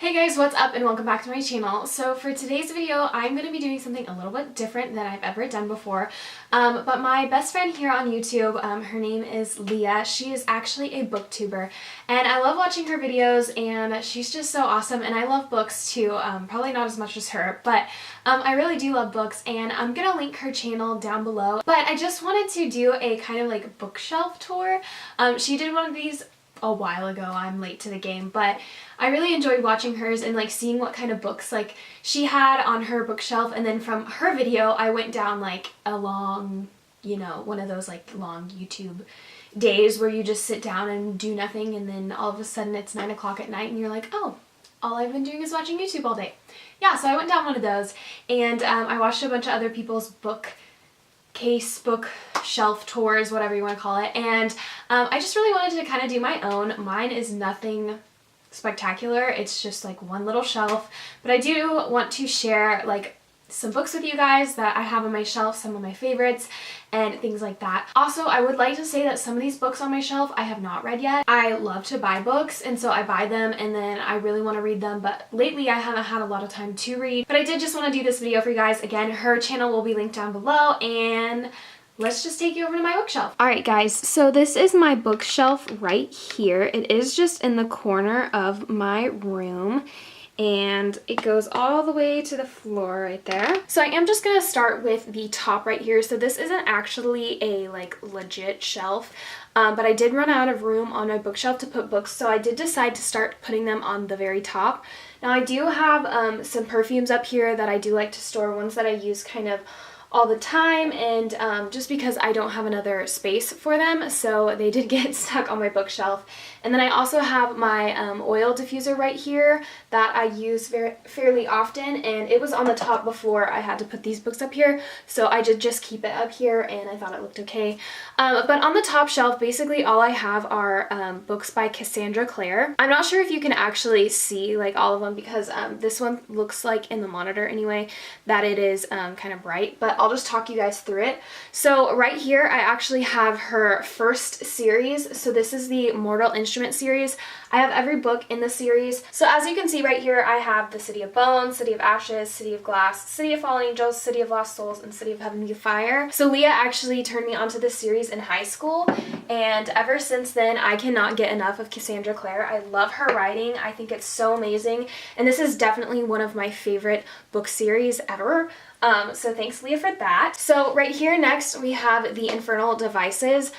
Hey guys, what's up and welcome back to my channel. So for today's video, I'm going to be doing something a little bit different than I've ever done before. But my best friend here on YouTube, her name is Leah. She is actually a booktuber and I love watching her videos and she's just so awesome, and I love books too, probably not as much as her, but I really do love books, and I'm going to link her channel down below. But I just wanted to do a kind of like bookshelf tour. She did one of these a while ago. I'm late to the game, but I really enjoyed watching hers and like seeing what kind of books like she had on her bookshelf. And then from her video I went down like a long, one of those like long YouTube days where you just sit down and do nothing, and then all of a sudden it's 9 o'clock at night and you're like, oh, all I've been doing is watching YouTube all day. Yeah, so I went down one of those, and I watched a bunch of other people's book shelf tours, whatever you want to call it, and I just really wanted to kind of do my own. Mine is nothing spectacular, it's just like one little shelf, but I do want to share like some books with you guys that I have on my shelf, some of my favorites and things like that. Also, I would like to say that some of these books on my shelf I have not read yet. I love to buy books, and so I buy them and then I really want to read them, but lately I haven't had a lot of time to read. But I did just want to do this video for you guys. Again, her channel will be linked down below, and let's just take you over to my bookshelf. Alright guys, so this is my bookshelf right here. It is just in the corner of my room, and it goes all the way to the floor right there. So I am just gonna start with the top right here. So this isn't actually a like legit shelf, but I did run out of room on my bookshelf to put books, so I did decide to start putting them on the very top. Now I do have some perfumes up here that I do like to store, ones that I use kind of all the time, and just because I don't have another space for them, so they did get stuck on my bookshelf. And then I also have my oil diffuser right here that I use fairly often, and it was on the top before I had to put these books up here, so I did just keep it up here and I thought it looked okay. But on the top shelf, basically all I have are books by Cassandra Clare. I'm not sure if you can actually see like all of them, because this one looks like, in the monitor anyway, that it is kind of bright, but I'll just talk you guys through it. So right here I actually have her first series. So this is the Mortal Instrument series. I have every book in the series. So as you can see right here, I have the City of Bones, City of Ashes, City of Glass, City of Fallen Angels, City of Lost Souls, and City of Heavenly Fire. So Leah actually turned me onto this series in high school, and ever since then I cannot get enough of Cassandra Clare. I love her writing. I think it's so amazing, and this is definitely one of my favorite book series ever. So thanks Leah for that. So right here next we have the Infernal Devices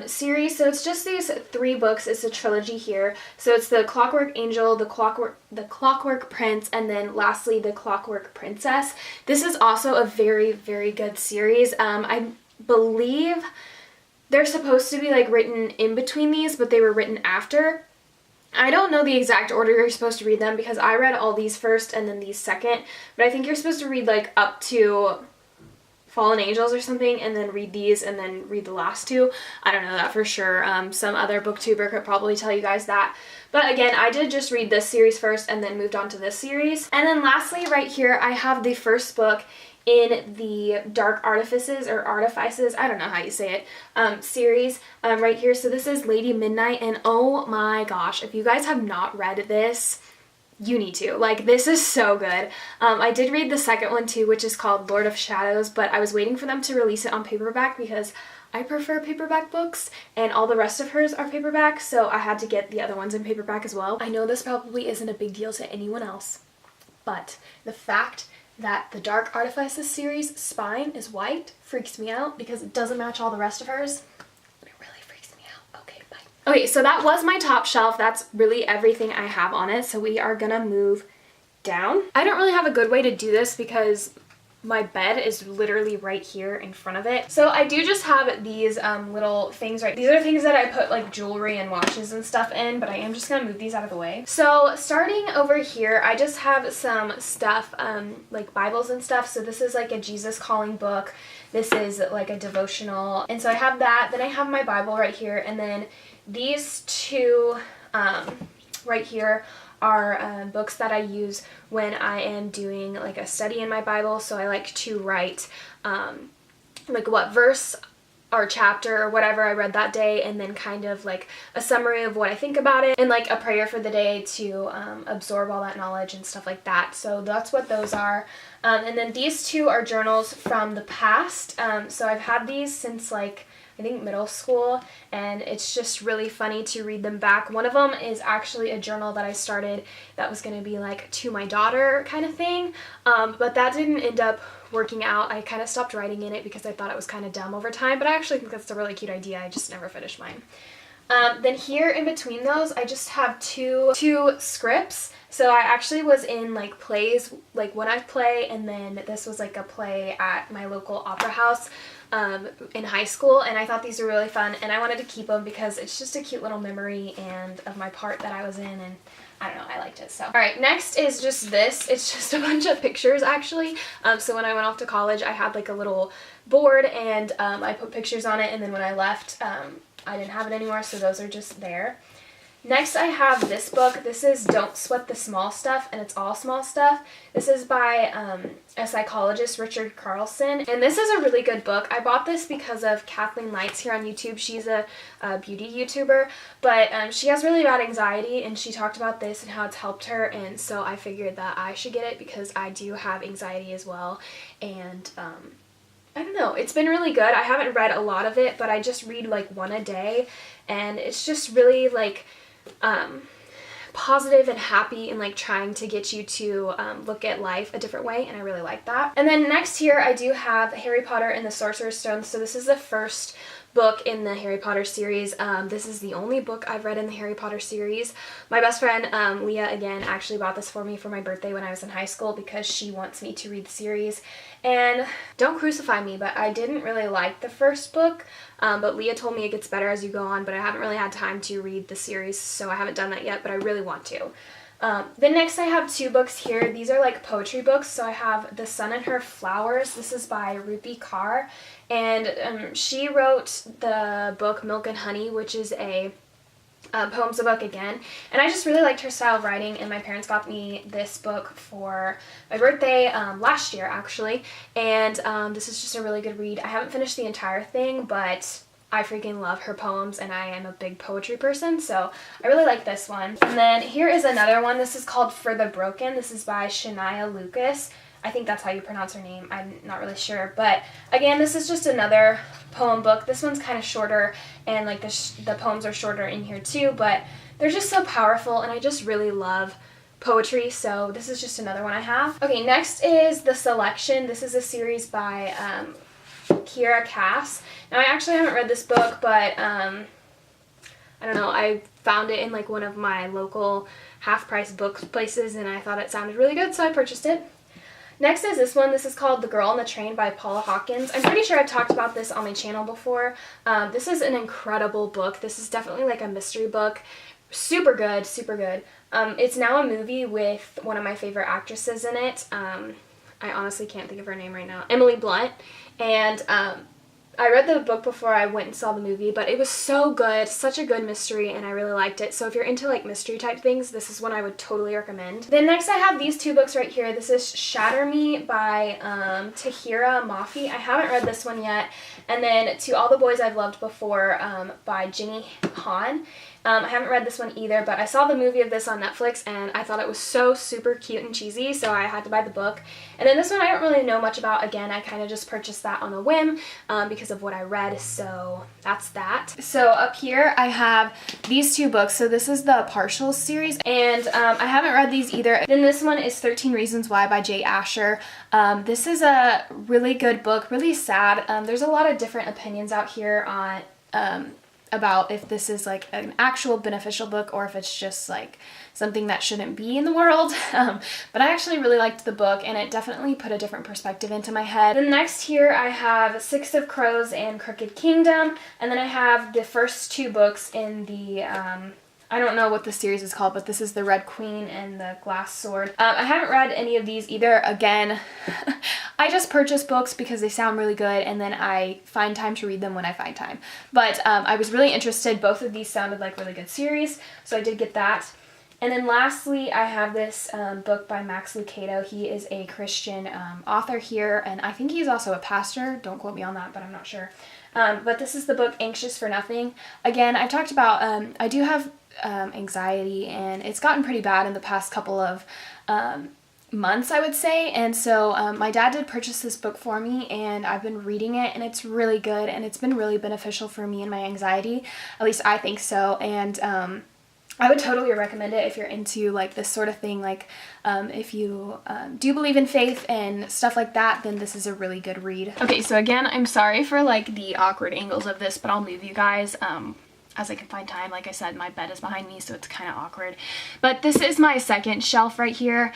series. So it's just these 3 books. It's a trilogy here. So it's the Clockwork Angel, the Clockwork Prince, and then lastly the Clockwork Princess. This is also a very, very good series. I believe they're supposed to be like written in between these, but they were written after. I don't know the exact order you're supposed to read them, because I read all these first and then these second, but I think you're supposed to read like up to Fallen Angels or something, and then read these, and then read the last 2. I don't know that for sure. Some other booktuber could probably tell you guys that. But again, I did just read this series first and then moved on to this series. And then lastly right here I have the first book in the Dark Artifices, or Artifices, I don't know how you say it, series right here. So this is Lady Midnight, and oh my gosh, if you guys have not read this, you need to. Like, this is so good. I did read the second one too, which is called Lord of Shadows, but I was waiting for them to release it on paperback because I prefer paperback books, and all the rest of hers are paperback, so I had to get the other ones in paperback as well. I know this probably isn't a big deal to anyone else, but the fact that the Dark Artifices series spine is white freaks me out, because it doesn't match all the rest of hers. It really freaks me out. Okay, bye. Okay, so that was my top shelf. That's really everything I have on it. So we are gonna move down. I don't really have a good way to do this because my bed is literally right here in front of it. So I do just have these little things right. These are things that I put like jewelry and watches and stuff in, but I am just gonna move these out of the way. So starting over here, I just have some stuff, like Bibles and stuff. So this is like a Jesus Calling book. This is like a devotional. And so I have that. Then I have my Bible right here. And then these 2 right here are books that I use when I am doing like a study in my Bible. So I like to write like what verse or chapter or whatever I read that day, and then kind of like a summary of what I think about it, and like a prayer for the day to absorb all that knowledge and stuff like that. So that's what those are. And then these two are journals from the past. So I've had these since like I think middle school, and it's just really funny to read them back. One of them is actually a journal that I started that was going to be like to my daughter kind of thing, but that didn't end up working out. I kind of stopped writing in it because I thought it was kind of dumb over time, but I actually think that's a really cute idea. I just never finished mine. Then here in between those, I just have two scripts. So I actually was in like plays, like One Act Play, and then this was like a play at my local opera house in high school, and I thought these were really fun, and I wanted to keep them because it's just a cute little memory and of my part that I was in, and I don't know, I liked it. So alright, next is just this. It's just a bunch of pictures actually. So when I went off to college, I had like a little board, and I put pictures on it, and then when I left, I didn't have it anymore, so those are just there. Next I have this book. This is Don't Sweat the Small Stuff, and it's all small stuff. This is by a psychologist, Richard Carlson, and this is a really good book. I bought this because of Kathleen Lights here on YouTube. She's a beauty YouTuber, but she has really bad anxiety, and she talked about this and how it's helped her, and so I figured that I should get it because I do have anxiety as well, and I don't know, it's been really good. I haven't read a lot of it, but I just read like one a day, and it's just really like positive and happy and like trying to get you to look at life a different way, and I really like that. And then next here I do have Harry Potter and the Sorcerer's Stone. So this is the first book in the Harry Potter series. This is the only book I've read in the Harry Potter series. My best friend Leah, again, actually bought this for me for my birthday when I was in high school because she wants me to read the series. And don't crucify me, but I didn't really like the first book, but Leah told me it gets better as you go on, but I haven't really had time to read the series, so I haven't done that yet, but I really want to. Then next I have two books here. These are like poetry books. So I have The Sun and Her Flowers. This is by Rupi Kaur, and she wrote the book Milk and Honey, which is a poems book again, and I just really liked her style of writing, and my parents got me this book for my birthday last year actually, and this is just a really good read. I haven't finished the entire thing, but I freaking love her poems, and I am a big poetry person, so I really like this one. And then here is another one. This is called For the Broken. This is by Shania Lucas. I think that's how you pronounce her name. I'm not really sure, but again, this is just another poem book. This one's kind of shorter, and like the poems are shorter in here too, but they're just so powerful, and I just really love poetry, so this is just another one I have. Okay, next is The Selection. This is a series by Kiera Cass. Now, I actually haven't read this book, but I don't know, I found it in like one of my local half-price book places, and I thought it sounded really good, so I purchased it. Next is this one. This is called The Girl on the Train by Paula Hawkins. I'm pretty sure I've talked about this on my channel before. This is an incredible book. This is definitely like a mystery book. Super good, super good. It's now a movie with one of my favorite actresses in it. I honestly can't think of her name right now. Emily Blunt. And I read the book before I went and saw the movie, but it was so good, such a good mystery, and I really liked it. So if you're into like mystery type things, this is one I would totally recommend. Then next I have these two books right here. This is Shatter Me by Tahira Mafi. I haven't read this one yet. And then To All the Boys I've Loved Before by Jenny Han. I haven't read this one either, but I saw the movie of this on Netflix, and I thought it was so super cute and cheesy, so I had to buy the book. And then this one I don't really know much about. Again, I kind of just purchased that on a whim because of what I read, so that's that. So up here I have these two books. So this is the Partials series, and I haven't read these either. Then this one is 13 Reasons Why by Jay Asher. This is a really good book, really sad. There's a lot of different opinions out here on about if this is like an actual beneficial book or if it's just like something that shouldn't be in the world. But I actually really liked the book, and it definitely put a different perspective into my head. Then next here I have Six of Crows and Crooked Kingdom, and then I have the first two books in the I don't know what the series is called, but this is The Red Queen and The Glass Sword. I haven't read any of these either. Again, I just purchase books because they sound really good, and then I find time to read them when I find time. But I was really interested. Both of these sounded like really good series, so I did get that. And then lastly, I have this book by Max Lucado. He is a Christian author here, and I think he's also a pastor. Don't quote me on that, but I'm not sure. But this is the book Anxious for Nothing. Again, I talked about, I do have anxiety, and it's gotten pretty bad in the past couple of months, I would say. And so my dad did purchase this book for me, and I've been reading it, and it's really good, and it's been really beneficial for me and my anxiety. At least I think so. And I would totally recommend it if you're into like this sort of thing. Like if you do believe in faith and stuff like that, then this is a really good read. Okay, so again, I'm sorry for like the awkward angles of this, but I'll move you guys as I can find time. Like I said, my bed is behind me, so it's kind of awkward. But this is my second shelf right here.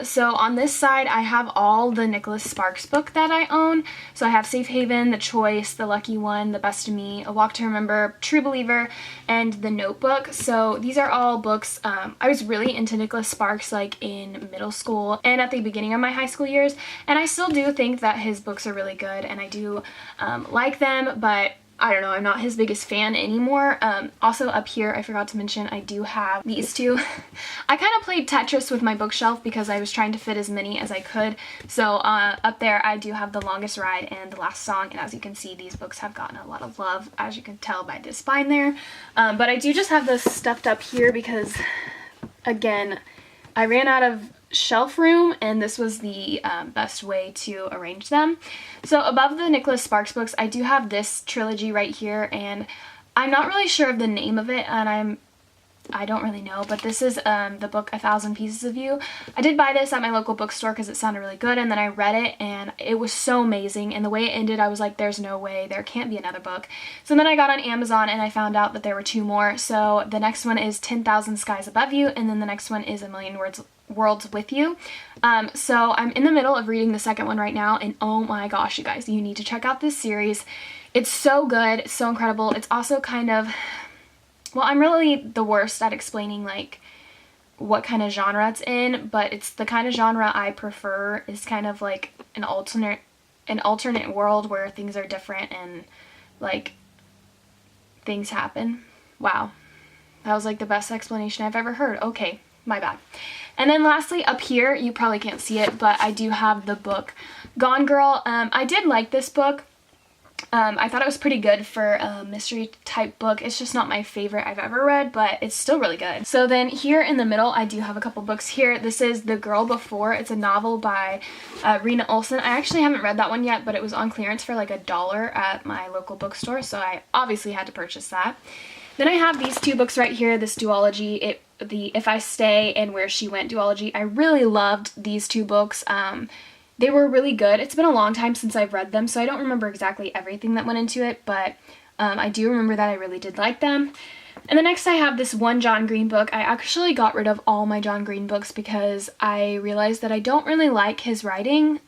So on this side, I have all the Nicholas Sparks book that I own. So I have Safe Haven, The Choice, The Lucky One, The Best of Me, A Walk to Remember, True Believer, and The Notebook. So these are all books. I was really into Nicholas Sparks like in middle school and at the beginning of my high school years, and I still do think that his books are really good, and I do like them, but I don't know, I'm not his biggest fan anymore. Also up here, I forgot to mention, I do have these two. I kind of played Tetris with my bookshelf because I was trying to fit as many as I could. So up there, I do have The Longest Ride and The Last Song, and as you can see, these books have gotten a lot of love, as you can tell by this spine there. But I do just have this stuffed up here because, again, I ran out of shelf room, and this was the best way to arrange them. So above the Nicholas Sparks books, I do have this trilogy right here, and I'm not really sure of the name of it, and I don't really know, but this is the book 1,000 Pieces of You. I did buy this at my local bookstore because it sounded really good, and then I read it, and it was so amazing, and the way it ended, I was like, there's no way, there can't be another book. So then I got on Amazon, and I found out that there were 2 more. So the next one is 10,000 Skies Above You, and then the next one is A Million Worlds with You. So I'm in the middle of reading the second one right now, and oh my gosh, you guys, you need to check out this series. It's so good, it's so incredible. It's also kind of, well, I'm really the worst at explaining like what kind of genre it's in, but it's the kind of genre I prefer. Is kind of like an alternate world where things are different and like things happen. Wow, that was like the best explanation I've ever heard. Okay, my bad. And then lastly, up here, you probably can't see it, but I do have the book Gone Girl. I did like this book. I thought it was pretty good for a mystery type book. It's just not my favorite I've ever read, but it's still really good. So then here in the middle, I do have a couple books here. This is The Girl Before. It's a novel by Rena Olson. I actually haven't read that one yet, but it was on clearance for like $1 at my local bookstore, so I obviously had to purchase that. Then I have these 2 books right here, this duology, the If I Stay and Where She Went duology. I really loved these 2 books. They were really good. It's been a long time since I've read them, so I don't remember exactly everything that went into it, but I do remember that I really did like them. And then next I have this one John Green book. I actually got rid of all my John Green books because I realized that I don't really like his writing.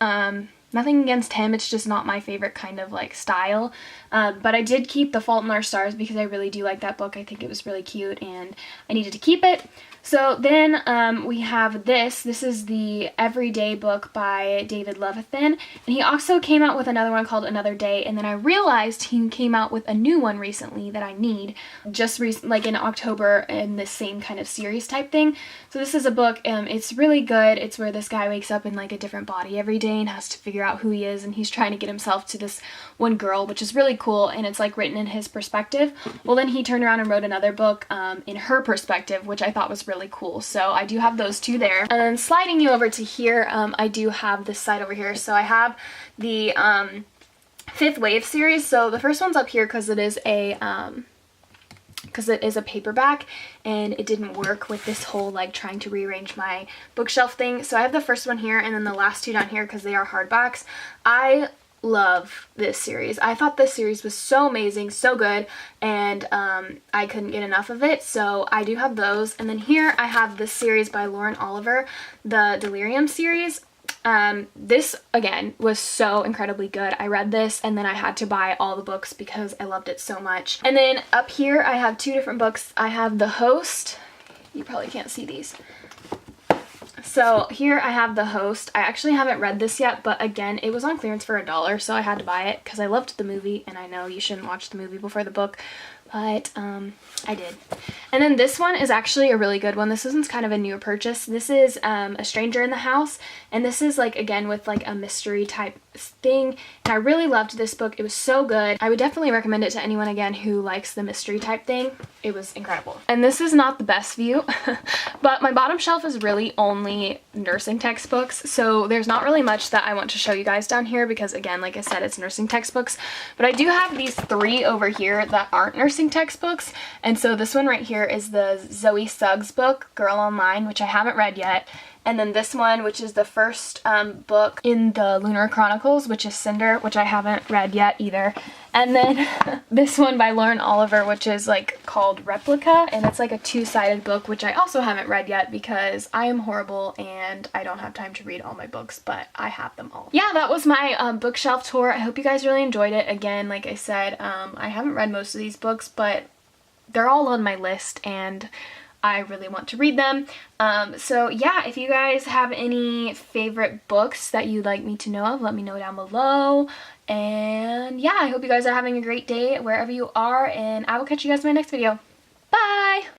Nothing against him, it's just not my favorite kind of like style. But I did keep The Fault in Our Stars because I really do like that book. I think it was really cute and I needed to keep it. So then we have this. This is the Everyday book by David Levithan. And he also came out with another one called Another Day. And then I realized he came out with a new one recently that I need. Just like in October in this same kind of series type thing. So this is a book. It's really good. It's where this guy wakes up in like a different body every day and has to figure out who he is. And he's trying to get himself to this one girl, which is really cool. And it's like written in his perspective. Well, then he turned around and wrote another book in her perspective, which I thought was really cool. So I do have those 2 there. And then sliding you over to here, I do have this side over here. So I have the Fifth Wave series. So the first one's up here because it is a paperback and it didn't work with this whole like trying to rearrange my bookshelf thing. So I have the first one here and then the last 2 down here because they are hardbacks. I love this series. I thought this series was so amazing, so good, and I couldn't get enough of it, so I do have those. And then here I have this series by Lauren Oliver, the Delirium series. This again was so incredibly good. I read this and then I had to buy all the books because I loved it so much. And then up here I have 2 different books. I have The Host. You probably can't see these. So here I have The Host. I actually haven't read this yet, but again, it was on clearance for $1, so I had to buy it because I loved the movie, and I know you shouldn't watch the movie before the book. but I did. And then this one is actually a really good one. This one's kind of a newer purchase. This is A Stranger in the House, and this is like, again, with like a mystery type thing, and I really loved this book. It was so good. I would definitely recommend it to anyone, again, who likes the mystery type thing. It was incredible. And this is not the best view, but my bottom shelf is really only nursing textbooks, so there's not really much that I want to show you guys down here because, again, like I said, it's nursing textbooks. But I do have these 3 over here that aren't nursing textbooks, and so this one right here is the Zoe Suggs book, Girl Online, which I haven't read yet. And then this one, which is the first book in the Lunar Chronicles, which is Cinder, which I haven't read yet either. And then this one by Lauren Oliver, which is like called Replica, and it's like a 2-sided book, which I also haven't read yet because I am horrible and I don't have time to read all my books, but I have them all. Yeah, that was my bookshelf tour. I hope you guys really enjoyed it. Again, like I said, I haven't read most of these books, but they're all on my list and I really want to read them. So yeah, if you guys have any favorite books that you'd like me to know of, let me know down below. And yeah, I hope you guys are having a great day wherever you are, and I will catch you guys in my next video.